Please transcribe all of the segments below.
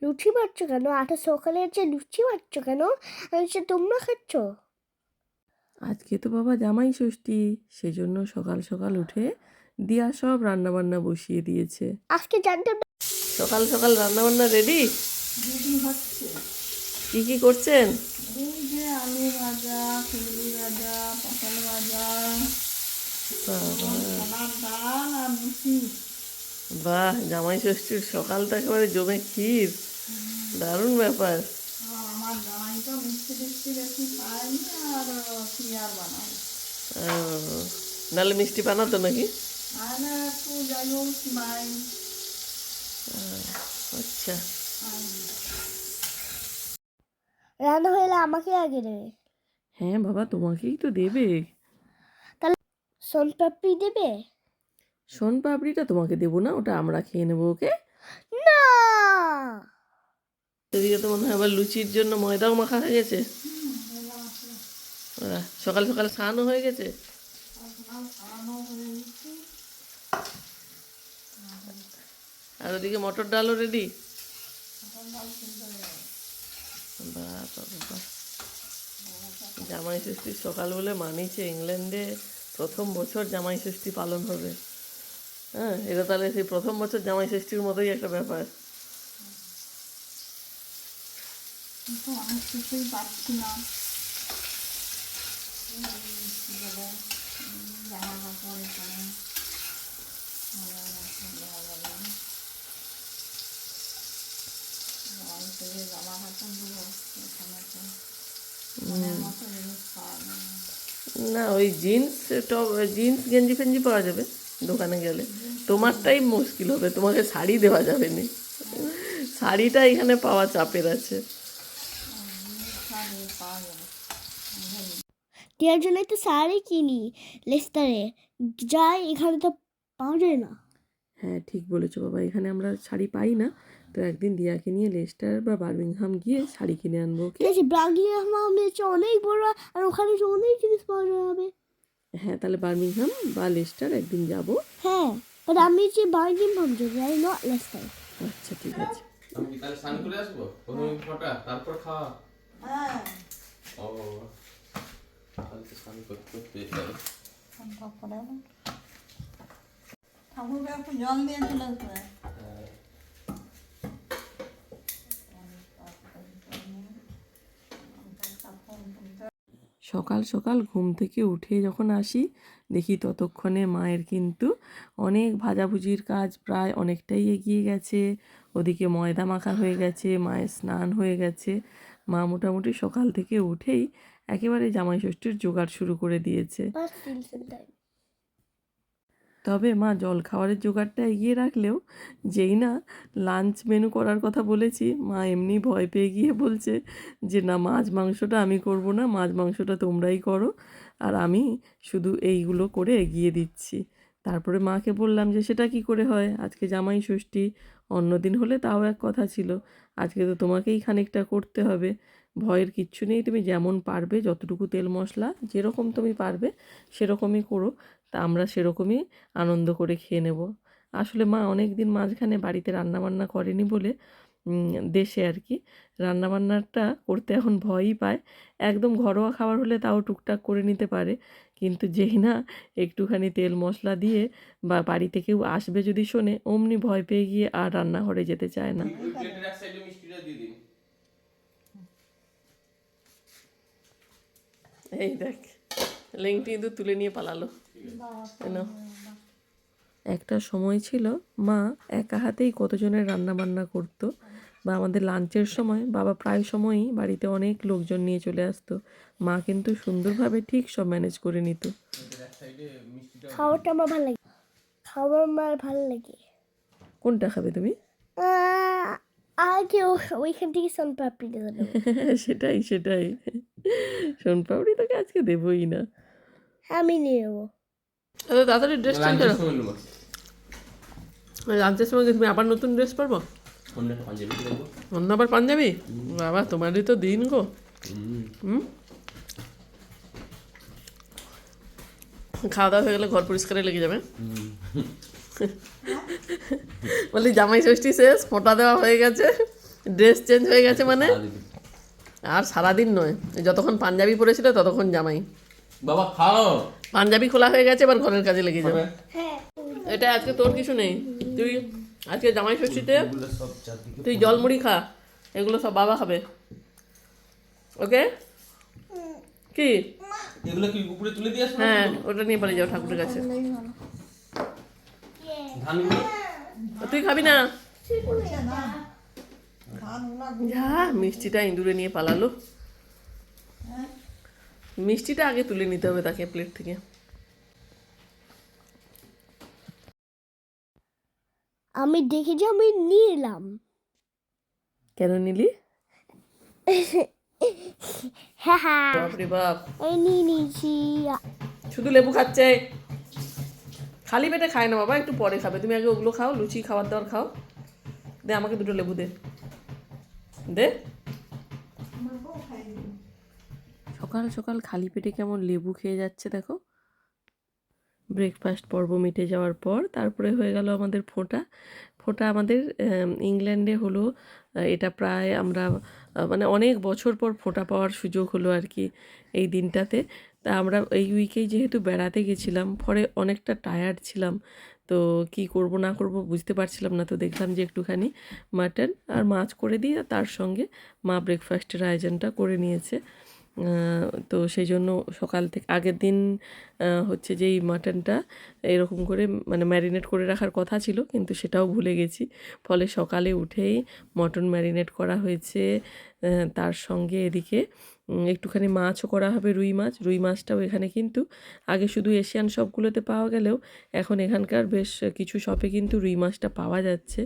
লুচি বাচ্চ কেন? আটা সকালে আছে, লুচি বাচ্চ কেন? আচ্ছা, তোমরা খাচ্ছ? আজকে তো বাবা জামাই ষষ্ঠী, সেজন্য সকাল সকাল উঠে দিয়া সব রান্নাবান্না বসিয়ে দিয়েছে। আজকে জানতাম না। সকাল সকাল রান্নাবান্না রেডি? দিদি হচ্ছে। কি কি করছেন? এই যে আলু ভাজা, কুমড়ি ভাজা, পটল ভাজা, বাবা, ছোলার ডাল আর লুচি। বাহ, জামাই ষষ্ঠীর সকালটা একেবারে জমে ক্ষীর, দারুণ ব্যাপার। আমার জামাই তো মিষ্টি টিষ্টি বেশি পায়নি, আর কি আর বানাবো। আহ, নাহলে মিষ্টি বানাতো নাকি? আর একটু যাই হোক বাই। আচ্ছা, রান্না হলে আমাকে আগে দেবে। হ্যাঁ বাবা, তোমাকেই তো দেবে। তাহলে সোনপাপড়ি দেবে? সোন পাপড়িটা তোমাকে দেবো না, ওটা আমরা খেয়ে নেবো। ওকে। না। এদিকে তো মনে হয় আবার লুচির জন্য ময়দাও মাখা হয়ে গেছে। সকাল সকাল স্নানও হয়ে গেছে। আর ওদিকে মটর ডালও রেডি। বাহ বাবা বাহ, জামাই ষষ্ঠীর সকাল বলে মানিয়েছে, ইংল্যান্ডে প্রথম বছর জামাই ষষ্ঠী পালন হবে। হ্যাঁ, এটা তাহলে সেই প্রথম বছর জামাই ষষ্ঠীর মতোই একটা ব্যাপার। কিন্তু অনেক কিছুই পাচ্ছি না। জামা কাপড় এখানে জামা কাপড় দেবো এখানে তো মনের মতো জিনিস পাওয়া যায় না। না, ওই জিন্স টপ, জিন্স গেঞ্জি ফেঞ্জি পাওয়া যাবে দোকানে গেলে। তোমারটাই মুশকিল হবে, তোমাকে শাড়ি দেওয়া যাবে না। শাড়িটা এখানে পাওয়া চাপের আছে। শাড়ি পাওয়া যাবে। টিয়ার জন্য তো শাড়ি কিনি লেস্তারে, যাই এখানে তো পাওয়া যায় না। হ্যাঁ, ঠিক বলেছো বাবা, এখানে আমরা শাড়ি পাই না। তো একদিন দিয়াকে নিয়ে লেস্টার বা বার্মিংহাম গিয়ে শাড়ি কিনে আনবো। ঠিক ওকে। আছে, ব্রাগিয়াম হচ্ছে অনেক বড়, আর ওখানে তো অনেক জিনিস পাওয়া যাবে। হ্যাঁ, তাহলে বার্মিংহাম বা লেস্টার একদিন যাব। হ্যাঁ, বাট আমি যে বার্গিংহাম যাবো, আই নট লেস্তার। আচ্ছা, ঠিক আছে। আমি কি তাহলে স্নান করে আসবো প্রথমে ফটা তারপর খাওয়া? হ্যাঁ, ও, তাহলে তো স্নান করতে করতে যাবে। তারপরে ঠাকুরকে একটু জল দিয়ে চলে আসবে। সকাল সকাল ঘুম থেকে উঠে যখন আসি, দেখি ততক্ষণে মায়ের কিন্তু অনেক ভাজাভুজির কাজ প্রায় অনেকটাই এগিয়ে গেছে। ওদিকে ময়দা মাখা হয়ে গেছে, মায়ের স্নান হয়ে গেছে। মা মোটামুটি সকাল থেকে উঠেই একেবারে জামাই ষষ্ঠীর জোগাড় শুরু করে দিয়েছে। তবে মা জলখাবারের জোগাড়টা এগিয়ে রাখলেও যেই না লাঞ্চ মেনু করার কথা বলেছি, মা এমনি ভয় পেয়ে গিয়ে বলছে যে না, মাছ মাংসটা আমি করব না, মাছ মাংসটা তোমরাই করো, আর আমি শুধু এইগুলো করে এগিয়ে দিচ্ছি। তারপরে মাকে বললাম যে সেটা কি করে হয়, আজকে জামাই ষষ্ঠী, অন্য দিন হলে তাও এক কথা ছিল, আজকে তো তোমাকেই খানিকটা করতে হবে। ভয়ের কিচ্ছু নেই, তুমি যেমন পারবে, যতটুকু তেল মশলা যেরকম তুমি পারবে সেরকমই করো, তা আমরা সেরকমই আনন্দ করে খেয়ে নেব। আসলে মা অনেক দিন মাঝখানে বাড়িতে রান্নাবান্না করেনি বলে, দেশে আর কি, রান্নাবান্নাটা করতে এখন ভয়ই পায়। একদম ঘরোয়া খাবার হলে তাও টুকটাক করে নিতে পারে, কিন্তু যেই না একটুখানি তেল মশলা দিয়ে বা বাড়িতে কেউ আসবে যদি শোনে, অমনি ভয় পেয়ে গিয়ে আর রান্নাঘরে যেতে চায় না। প্লেটের এক সাইডে মিষ্টিটা দিয়ে দিন। এই দেখ, লেংটি ইঁদুর তুলে নিয়ে পালালো। নাও। একটা সময় ছিল মা একা হাতেই কতজনের রান্না বান্না করতো, বা আমাদের লাঞ্চের সময় বাবা প্রায় সময়ই বাড়িতে অনেক লোকজন নিয়ে চলে আসতো, মা কিন্তু সুন্দরভাবে ঠিক সব ম্যানেজ করে নিত। প্লেটের এক সাইডে মিষ্টিটা খাবারটা আমার ভালো লাগে, খাবার আমার ভালো লাগে। কোনটা খাবে তুমি? আগে ওইখান থেকে সোনপাপড়ি দিয়ে দেবো। সেটাই সেটাই, সোনপাপড়ি তোকে আজকে দেবই না। আমি নিয়ে নেবো। তাড়াতাড়ি ড্রেস চেঞ্জ লাঞ্চের করো, সময় নেবো। লাঞ্চের সময় তুমি আবার নতুন ড্রেস পরবো? অন্য একটা পাঞ্জাবি দেবো। অন্য আবার পাঞ্জাবি? বাবা, তোমারই তো দিন গো। হুম, খাওয়া দাওয়া হয়ে গেলে ঘর পরিষ্কারে লেগে যাবে। বলি জামাই ষষ্ঠী শেষ, ফোঁটা দেওয়া হয়ে গেছে, ড্রেস চেঞ্জ হয়ে গেছে মানে? সারাদিন। আর সারাদিন নয়, যতক্ষণ পাঞ্জাবি পরেছিল ততক্ষণ জামাই। বাবা খাও। পাঞ্জাবি খোলা হয়ে গেছে, এবার ঘরের কাজে লেগে যাবে। হ্যাঁ এটা আজকে তোর কিছু নেই, তুই আজকে জামাই ষষ্ঠীতে এগুলো সব চারদিকে তুই জলমুড়ি খা, এগুলো সব বাবা খাবে। ওকে কি? এগুলো কি উপরে তুলে দিয়ে আসবো? হ্যাঁ, ওটা নিয়ে পালিয়ে যাও ঠাকুরের কাছে। ধানগুলো তুই খাবি না? যা, মিষ্টিটা ইঁদুরে নিয়ে পালালো। মিষ্টিটা আগে তুলে নিতে হবে তাকে প্লেট থেকে। আমি দেখেছি, আমি নিয়ে এলাম। কেন নিলি? হ্যাঁ হ্যাঁ, বাপরে বাপ, এই নিয়ে নিয়েছি। শুধু লেবু খাচ্ছে, খালি পেটে খায় না বাবা, একটু পরে খাবে। তুমি আগে ওগুলো খাও, লুচি খাবার দাবার খাও। দে আমাকে দুটো লেবু দে, দে। সকাল সকাল খালি পেটে কেমন লেবু খেয়ে যাচ্ছে দেখো। ব্রেকফাস্ট পর্ব মিটে যাওয়ার পর তারপরে হয়ে গেল আমাদের ফোঁটা। ফোঁটা আমাদের ইংল্যান্ডে হলো। এটা প্রায় আমরা মানে অনেক বছর পর ফোঁটা পাওয়ার সুযোগ হলো আর কি এই দিনটাতে। তা আমরা এই উইকেই যেহেতু বেড়াতে গেছিলাম, পরে অনেকটা টায়ার্ড ছিলাম, তো কি করব না করব বুঝতে পারছিলাম না। তো দেখলাম যে একটুখানি মাটন আর মাছ করে দিয়ে তার সঙ্গে মা ব্রেকফাস্টের আয়োজনটা করে নিয়েছে। তো সেই জন্য সকাল থেকে আগের দিন হচ্ছে যে এই মাটনটা এরকম করে মানে ম্যারিনেট করে রাখার কথা ছিল, কিন্তু সেটাও ভুলে গেছি। ফলে সকালে উঠেই মটন ম্যারিনেট করা হয়েছে। তার সঙ্গে এদিকে একটুখানি মাছও করা হবে, রুই মাছ। রুই মাছটাও এখানে কিন্তু আগে শুধু এশিয়ান শপগুলোতে পাওয়া গেলেও এখন এখানকার বেশ কিছু শপে কিন্তু রুই মাছটা পাওয়া যাচ্ছে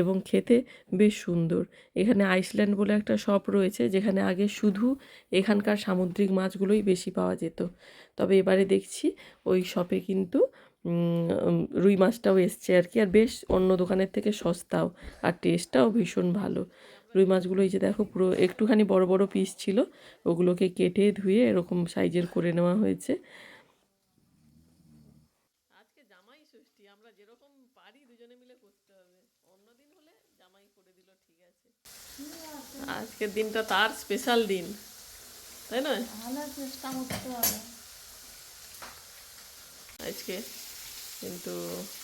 এবং খেতে বেশ সুন্দর। এখানে আইসল্যান্ড বলে একটা শপ রয়েছে, যেখানে আগে শুধু এখানকার সামুদ্রিক মাছগুলোই বেশি পাওয়া যেত। তবে এবারে দেখছি ওই শপে কিন্তু রুই মাছটাও এসছে আর কি, আর বেশ অন্য দোকানের থেকে সস্তাও, আর টেস্টটাও ভীষণ ভালো। রুই মাছগুলো এই যে দেখো পুরো একটুখানি বড় বড় পিস ছিল, ওগুলোকে কেটে ধুয়ে এরকম সাইজের করে নেওয়া হয়েছে। আজকে জামাই ষষ্ঠী, আমরা যেরকম পারি দুজনে মিলে করতে হবে, অন্যদিন হলে জামাই করে দিল ঠিক আছে, আজকের দিনটা তার স্পেশাল দিন, তাই না? চেষ্টা করতে হবে। আজকে কিন্তু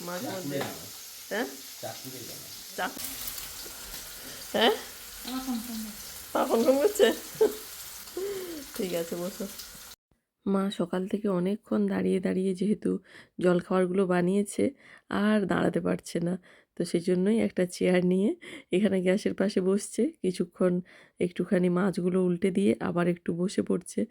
মাঝে মধ্যে হ্যাঁ হ্যাঁ এখন ফোন করছে। ঠিক আছে বসো। মা সকাল থেকে অনেকক্ষণ দাঁড়িয়ে দাঁড়িয়ে যেহেতু জলখাবারগুলো বানিয়েছে আর দাঁড়াতে পারছে না, তো সেই জন্যই একটা চেয়ার নিয়ে এখানে গ্যাসের পাশে বসছে, কিছুক্ষণ একটুখানি মাছগুলো উল্টে দিয়ে আবার একটু বসে পড়ছে।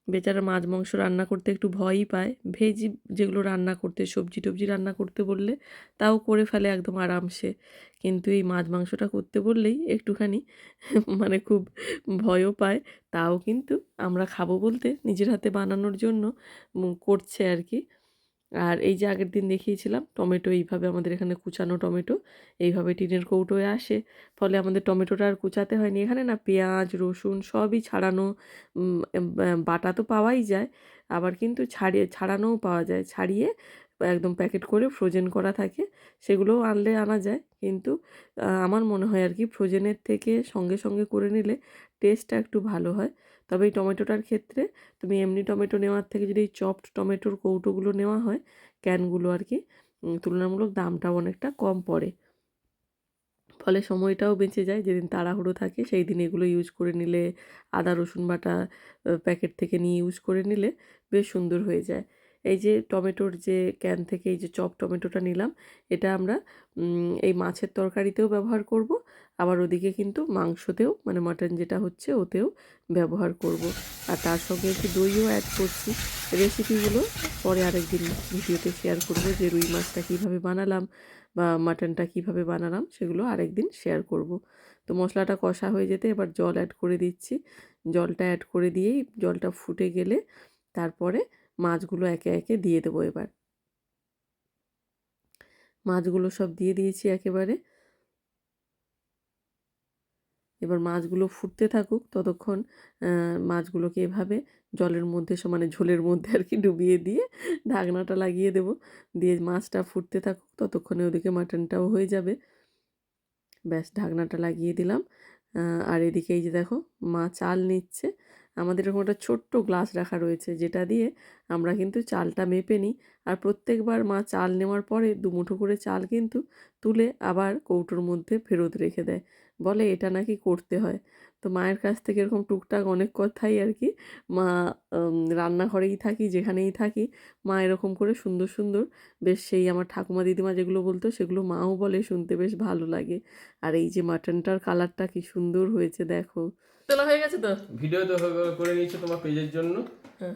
বেচারা মাছ মাংস রান্না করতে একটু ভয়ই পায়, ভেজ যেগুলো রান্না করতে সবজি টবজি রান্না করতে বললে তাও করে ফেলে একদম আরামসে, কিন্তু এই মাছ মাংসটা করতে বললেই একটুখানি মানে খুব ভয়ও পায়। তাও কিন্তু আমরা খাবো বলতে নিজের হাতে বানানোর জন্য করছে আর কি। আর এই যে আগের দিন দেখিয়েছিলাম টমেটো, এইভাবে আমাদের এখানে কুচানো টমেটো এইভাবে টিনের কৌটোয় আসে, ফলে আমাদের টমেটোটা আর কুচাতে হয়নি। এখানে না পেঁয়াজ রসুন সবই ছাড়ানো, বাটা তো পাওয়াই যায়, আবার কিন্তু ছাড়ানোও পাওয়া যায়, ছাড়িয়ে একদম প্যাকেট করে ফ্রোজেন করা থাকে, সেগুলোও আনলে আনা যায়। কিন্তু আমার মনে হয় আর কি ফ্রোজেনের থেকে সঙ্গে সঙ্গে করে নিলে টেস্টটা একটু ভালো হয়। তবে এই টমেটোটার ক্ষেত্রে তুমি এমনি টমেটো নেওয়ার থেকে যদি এই চপড টমেটোর কৌটোগুলো নেওয়া হয়, ক্যানগুলো আর কি, তুলনামূলক দামটাও অনেকটা কম পড়ে, ফলে সময়টাও বেঁচে যায়। যেদিন তাড়াহুড়ো থাকে সেই দিন এগুলো ইউজ করে নিলে, আদা রসুন বাটা প্যাকেট থেকে নিয়ে ইউজ করে নিলে বেশ সুন্দর হয়ে যায়। এই যে টমেটোর যে ক্যান থেকে এই যে চপ টমেটোটা নিলাম, এটা আমরা এই মাছের তরকারিতেও ব্যবহার করব, আবার ওদিকে কিন্তু মাংসতেও মানে মাটন যেটা হচ্ছে ওতেও ব্যবহার করব। আর তার সঙ্গে একটু দইও অ্যাড করছি। রেসিপিগুলো পরে আরেকদিন ভিডিওতে শেয়ার করব, যে রুই মাছটা কীভাবে বানালাম বা মাটনটা কীভাবে বানালাম সেগুলো আরেকদিন শেয়ার করব। তো মশলাটা কষা হয়ে যেতে এবার জল অ্যাড করে দিচ্ছি। জলটা অ্যাড করে দিয়েই জলটা ফুটে গেলে তারপরে মাছগুলো একে একে দিয়ে দেবো। এবার মাছগুলো সব দিয়ে দিয়েছি একেবারে। এবার মাছগুলো ফুটতে থাকুক, ততক্ষণ মাছগুলোকে এভাবে জলের মধ্যে মানে ঝোলের মধ্যে আর কি ডুবিয়ে দিয়ে ঢাকনাটা লাগিয়ে দেবো, দিয়ে মাছটা ফুটতে থাকুক, ততক্ষণে ওদিকে মাটনটাও হয়ে যাবে। ব্যাস ঢাকনাটা লাগিয়ে দিলাম, আর এদিকে এই যে দেখো মা চাল নিচ্ছে। আমাদের এরকম একটা ছোট্ট গ্লাস রাখা রয়েছে, যেটা দিয়ে আমরা কিন্তু চালটা মেপে নিই। আর প্রত্যেকবার মা চাল নেওয়ার পরে 2 মুঠো করে চাল কিন্তু তুলে আবার কৌটোর মধ্যে ফেরত রেখে দেয়, বলে এটা নাকি করতে হয়। তো মায়ের কাছ থেকে এরকম টুকটাক অনেক কথাই আর কি, মা রান্নাঘরেই থাকি যেখানেই থাকি, মা এরকম করে সুন্দর সুন্দর বেশ সেই আমার ঠাকুমা দিদিমা যেগুলো বলতো সেগুলো মাও বলে, শুনতে বেশ ভালো লাগে। আর এই যে মাটনটার কালারটা কি সুন্দর হয়েছে দেখো। তোলা হয়ে গেছে তো? ভিডিও তো করে নিয়েছো তোমার পেজের জন্য।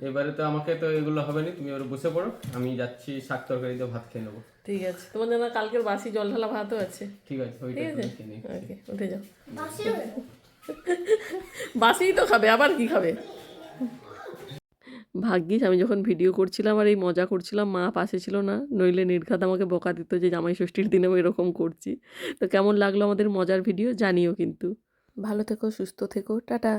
এবারে তো আমাকে তো এগুলো হবে না, তুমি এবারে বসে পড়ো, আমি যাচ্ছি শাক তরকারি দিয়ে ভাত খেয়ে নেবো। ঠিক আছে, তোমার জানা কালকের বাসি জল ঢালা ভাতও আছে। ঠিক আছে, ওইটা ঠিক আছে, খেয়ে নিই। ওকে উঠে যাও। বাসিই তো খাবে, আবার কি খাবে? ভাগ্যিস আমি যখন ভিডিও করছিলাম আর এই মজা করছিলাম মা পাশে ছিল না, নইলে নির্ঘাত আমাকে বকা দিত যে জামাই ষষ্ঠীর দিনেও এরকম করছি। তো কেমন লাগলো আমাদের মজার ভিডিও জানিও কিন্তু। ভালো থেকো, সুস্থ থেকো, টাটা।